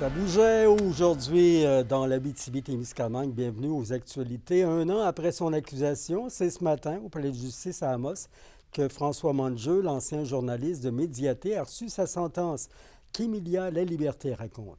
Ça bougeait aujourd'hui dans l'Abitibi-Témiscamingue. Bienvenue aux actualités. Un an après son accusation, c'est ce matin au Palais de justice à Amos que François Monjeu, l'ancien journaliste de Médiaté, a reçu sa sentence. Qu'Emilia Laliberté raconte.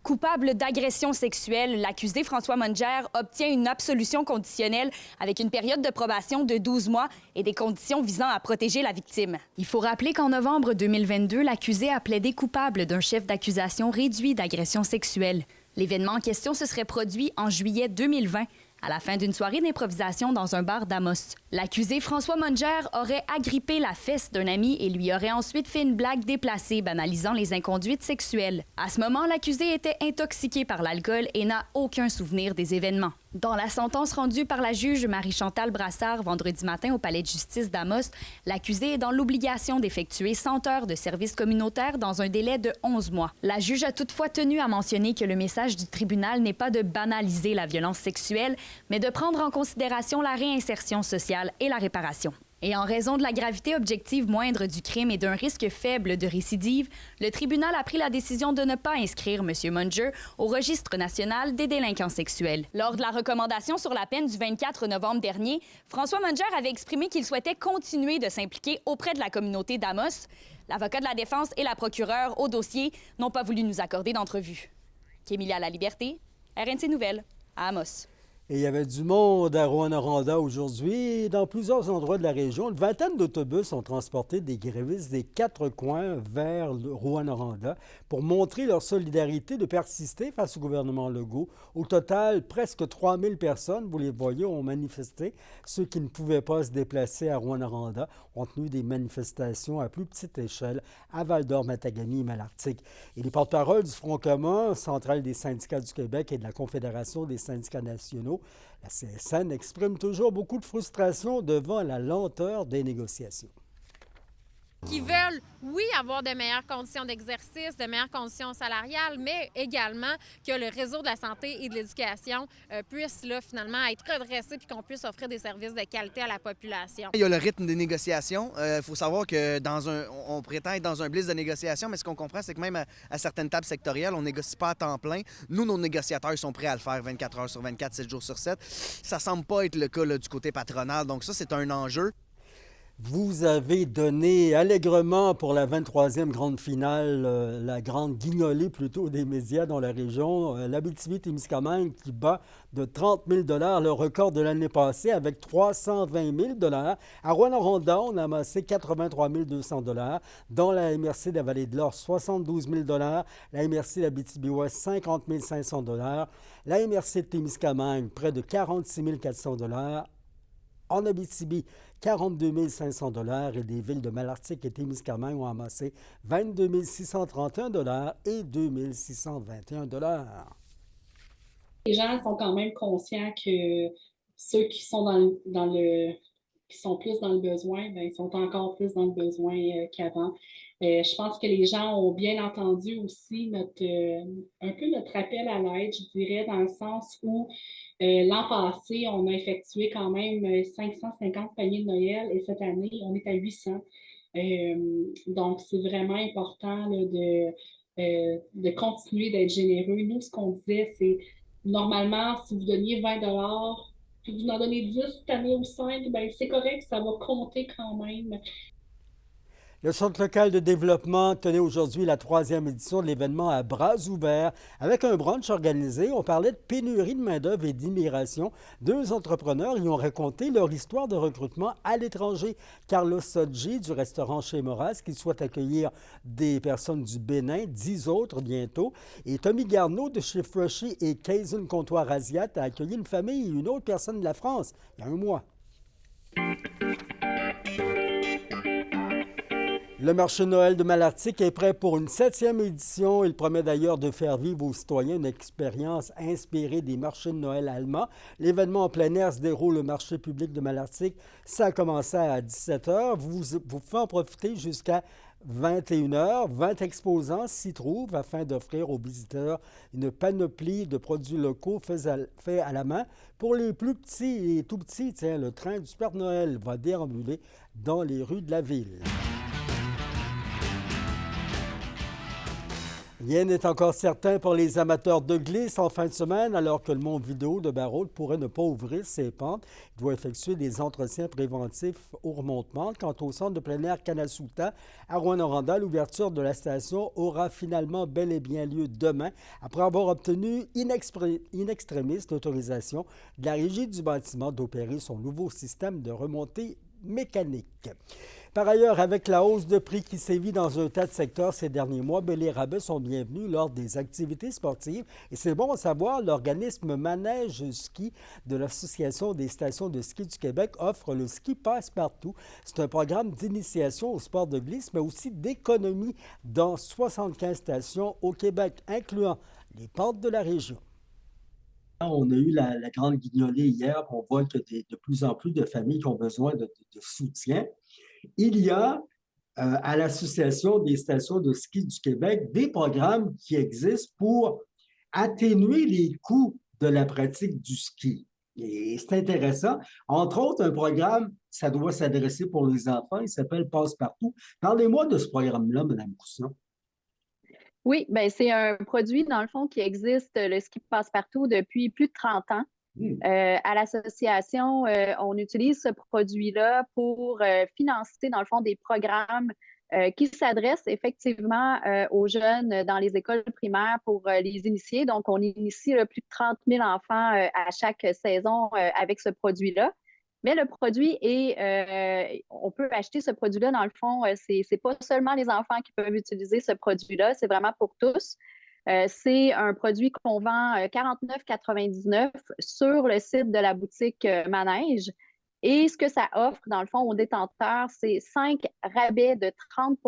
Coupable d'agression sexuelle, l'accusé François Monjeu obtient une absolution conditionnelle avec une période de probation de 12 mois et des conditions visant à protéger la victime. Il faut rappeler qu'en novembre 2022, l'accusé a plaidé coupable d'un chef d'accusation réduit d'agression sexuelle. L'événement en question se serait produit en juillet 2020, à la fin d'une soirée d'improvisation dans un bar d'Amos. L'accusé François Monjeu aurait agrippé la fesse d'un ami et lui aurait ensuite fait une blague déplacée banalisant les inconduites sexuelles. À ce moment, l'accusé était intoxiqué par l'alcool et n'a aucun souvenir des événements. Dans la sentence rendue par la juge Marie-Chantal Brassard vendredi matin au Palais de justice d'Amos, l'accusé est dans l'obligation d'effectuer 100 heures de service communautaire dans un délai de 11 mois. La juge a toutefois tenu à mentionner que le message du tribunal n'est pas de banaliser la violence sexuelle, mais de prendre en considération la réinsertion sociale et la réparation. Et en raison de la gravité objective moindre du crime et d'un risque faible de récidive, le tribunal a pris la décision de ne pas inscrire M. Monjeu au Registre national des délinquants sexuels. Lors de la recommandation sur la peine du 24 novembre dernier, François Monjeu avait exprimé qu'il souhaitait continuer de s'impliquer auprès de la communauté d'Amos. L'avocat de la défense et la procureure au dossier n'ont pas voulu nous accorder d'entrevue. Qu'Emilia Laliberté, RNC Nouvelles, à Amos. Et il y avait du monde à Rouyn-Noranda aujourd'hui. Dans plusieurs endroits de la région, une vingtaine d'autobus ont transporté des grévistes des quatre coins vers Rouyn-Noranda pour montrer leur solidarité de persister face au gouvernement Legault. Au total, presque 3000 personnes, vous les voyez, ont manifesté. Ceux qui ne pouvaient pas se déplacer à Rouyn-Noranda ont tenu des manifestations à plus petite échelle à Val-d'Or, Matagami et Malartic. Et les porte-paroles du Front commun, centrale des syndicats du Québec et de la Confédération des syndicats nationaux, la CSN exprime toujours beaucoup de frustration devant la lenteur des négociations. Qui veulent, oui, avoir de meilleures conditions d'exercice, de meilleures conditions salariales, mais également que le réseau de la santé et de l'éducation puisse là, finalement être redressé puis qu'on puisse offrir des services de qualité à la population. Il y a le rythme des négociations. Il faut savoir que on prétend être dans un blitz de négociation, mais ce qu'on comprend, c'est que même à certaines tables sectorielles, on ne négocie pas à temps plein. Nous, nos négociateurs, ils sont prêts à le faire 24 heures sur 24, 7 jours sur 7. Ça ne semble pas être le cas là, du côté patronal, donc ça, c'est un enjeu. Vous avez donné allègrement pour la 23e grande finale, la grande guignolée plutôt des médias dans la région, l'Abitibi-Témiscamingue qui bat de 30 000 $ le record de l'année passée avec 320 000 $. À Rouyn-Noranda, on a amassé 83 200 $. Dans la MRC de la Vallée-de-l'Or, 72 000 $. La MRC d'Abitibi-Ouest, 50 500 $. La MRC de Témiscamingue, près de 46 400 $. En Abitibi, 42 500 $ et des villes de Malartic et Témiscamingue ont amassé 22 631 $ et 2 621 $. Les gens sont quand même conscients que ceux qui sont qui sont plus dans le besoin, bien, ils sont encore plus dans le besoin qu'avant. Je pense que les gens ont bien entendu aussi un peu notre appel à l'aide, je dirais, dans le sens où l'an passé, on a effectué quand même 550 paniers de Noël et cette année, on est à 800. Donc, c'est vraiment important là, de continuer d'être généreux. Nous, ce qu'on disait, c'est normalement, si vous donniez 20 $, puis vous en donnez 10 cette année ou 5, bien, c'est correct, ça va compter quand même. Le Centre local de développement tenait aujourd'hui la 3e édition de l'événement à bras ouverts avec un brunch organisé. On parlait de pénurie de main-d'œuvre et d'immigration. 2 entrepreneurs y ont raconté leur histoire de recrutement à l'étranger. Carlos Sodji du restaurant Chez Moras qui souhaite accueillir des personnes du Bénin, 10 autres bientôt. Et Tommy Garneau de chez Freshie et Kaizen Comptoir Asiat a accueilli une famille et une autre personne de la France il y a un mois. Le marché de Noël de Malartic est prêt pour une 7e édition. Il promet d'ailleurs de faire vivre aux citoyens une expérience inspirée des marchés de Noël allemands. L'événement en plein air se déroule au marché public de Malartic. Ça a commencé à 17 h. Vous pouvez en profiter jusqu'à 21 h. 20 exposants s'y trouvent afin d'offrir aux visiteurs une panoplie de produits locaux faits à la main. Pour les plus petits et tout petits, le train du Père Noël va déambuler dans les rues de la ville. Rien n'est encore certain pour les amateurs de glisse en fin de semaine, alors que le mont vidéo de Barrault pourrait ne pas ouvrir ses pentes. Il doit effectuer des entretiens préventifs au remontement. Quant au centre de plein air Kanasuta à Rouyn-Noranda, l'ouverture de la station aura finalement bel et bien lieu demain, après avoir obtenu in extremis l'autorisation de la régie du bâtiment d'opérer son nouveau système de remontée mécanique. Par ailleurs, avec la hausse de prix qui sévit dans un tas de secteurs ces derniers mois, les rabais sont bienvenus lors des activités sportives. Et c'est bon à savoir, l'organisme Manège Ski de l'Association des stations de ski du Québec offre le ski passe-partout. C'est un programme d'initiation au sport de glisse, mais aussi d'économie dans 75 stations au Québec, incluant les pentes de la région. On a eu la grande guignolée hier. On voit que de plus en plus de familles qui ont besoin de soutien. Il y a à l'Association des stations de ski du Québec des programmes qui existent pour atténuer les coûts de la pratique du ski. Et c'est intéressant. Entre autres, un programme, ça doit s'adresser pour les enfants, il s'appelle Passe-Partout. Parlez-moi de ce programme-là, Mme Cousson. Oui, bien, c'est un produit, dans le fond, qui existe, le ski passe-partout, depuis plus de 30 ans. À l'association, on utilise ce produit-là pour financer, dans le fond, des programmes qui s'adressent effectivement aux jeunes dans les écoles primaires pour les initier. Donc, on initie plus de 30 000 enfants à chaque saison avec ce produit-là. Mais le produit on peut acheter ce produit-là, dans le fond, c'est pas seulement les enfants qui peuvent utiliser ce produit-là, c'est vraiment pour tous. C'est un produit qu'on vend 49,99 sur le site de la boutique Manège. Et ce que ça offre, dans le fond, aux détenteurs, c'est 5 rabais de 30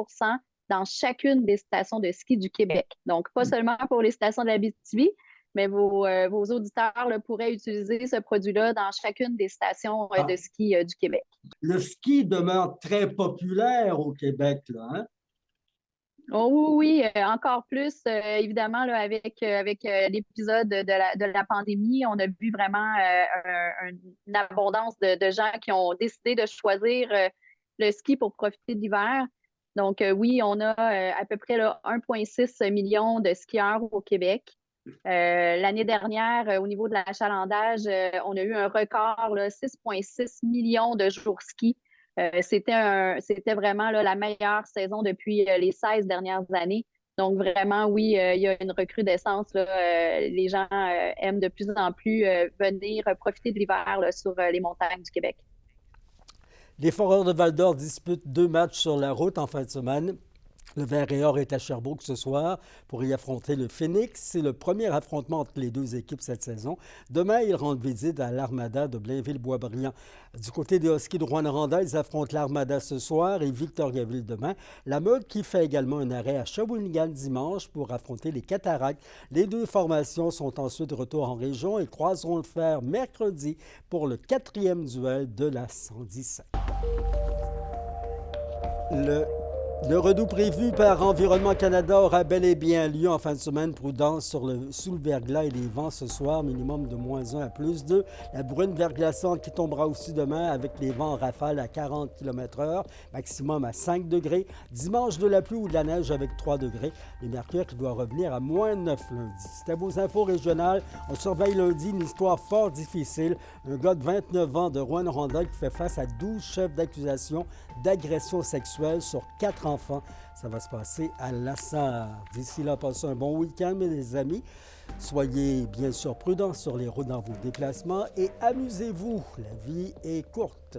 dans chacune des stations de ski du Québec. Donc, pas seulement pour les stations de l'Abitibi, mais vos auditeurs pourraient utiliser ce produit-là dans chacune des stations de ski du Québec. Le ski demeure très populaire au Québec, là, hein? Oh oui, encore plus, évidemment, là, avec l'épisode de la pandémie, on a vu vraiment une abondance de gens qui ont décidé de choisir le ski pour profiter de l'hiver. Donc oui, on a à peu près 1,6 million de skieurs au Québec. L'année dernière, au niveau de l'achalandage, on a eu un record, 6,6 millions de jours ski. C'était vraiment la meilleure saison depuis les 16 dernières années. Donc, vraiment, oui, il y a une recrudescence. Les gens aiment de plus en plus venir profiter de l'hiver sur les montagnes du Québec. Les Foreurs de Val-d'Or disputent 2 matchs sur la route en fin de semaine. Le Vert et Or est à Sherbrooke ce soir pour y affronter le Phoenix. C'est le premier affrontement entre les deux équipes cette saison. Demain, ils rendent visite à l'Armada de Blainville-Boisbriand. Du côté des Huskies de Rouyn-Noranda, ils affrontent l'Armada ce soir et Victoriaville demain. La Meute qui fait également un arrêt à Shawinigan dimanche pour affronter les Cataractes. Les deux formations sont ensuite de retour en région et croiseront le fer mercredi pour le 4e duel de la 117. Le redout prévu par Environnement Canada aura bel et bien lieu en fin de semaine. Prudence sous le verglas et les vents ce soir, minimum de -1 à +2. La bruine verglaçante qui tombera aussi demain avec les vents en rafale à 40 km/h, maximum à 5 degrés. Dimanche, de la pluie ou de la neige avec 3 degrés. Le mercure qui doit revenir à -9 lundi. C'était vos infos régionales. On surveille lundi une histoire fort difficile. Un gars de 29 ans de Rouyn-Noranda qui fait face à 12 chefs d'accusation d'agression sexuelle sur 4 enfants. Ça va se passer à Lassar. D'ici là, passez un bon week-end, mes amis. Soyez bien sûr prudents sur les routes dans vos déplacements et amusez-vous. La vie est courte.